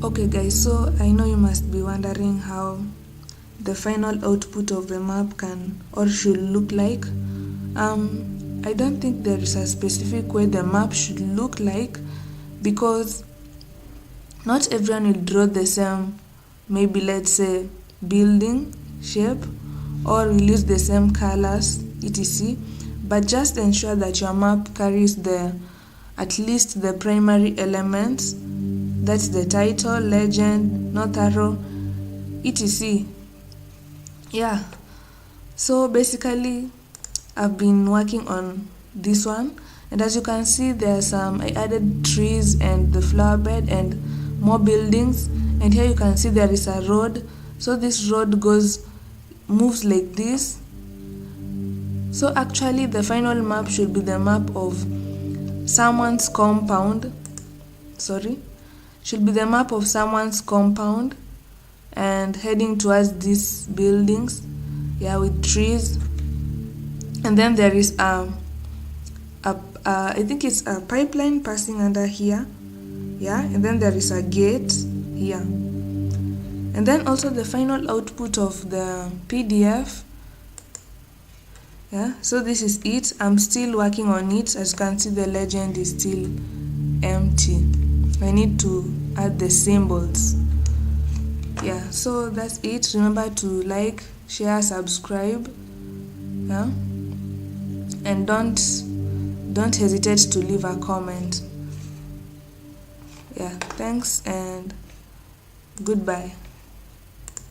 Okay guys, so I know you must be wondering how the final output of the map can or should look like. I don't think there is a specific way the map should look like, because not everyone will draw the same, maybe let's say building shape, or will use the same colors etc, but just ensure that your map carries the at least the primary elements, that's the title, legend, north arrow etc. Yeah, so basically I've been working on this one, and as you can see there's some, I added trees and the flower bed and more buildings, and here you can see there is a road. So this road moves like this. So actually the final map should be the map of someone's compound, should be the map of someone's compound and heading towards these buildings, yeah, with trees. And then there is I think it's a pipeline passing under here, yeah, and then there is a gate here. And then also the final output of the PDF, yeah, so this is it. I'm still working on it. As you can see, the legend is still empty. I need to add the symbols. Yeah, so that's it. Remember to like, share, subscribe, yeah, and don't hesitate to leave a comment. Yeah, thanks and goodbye.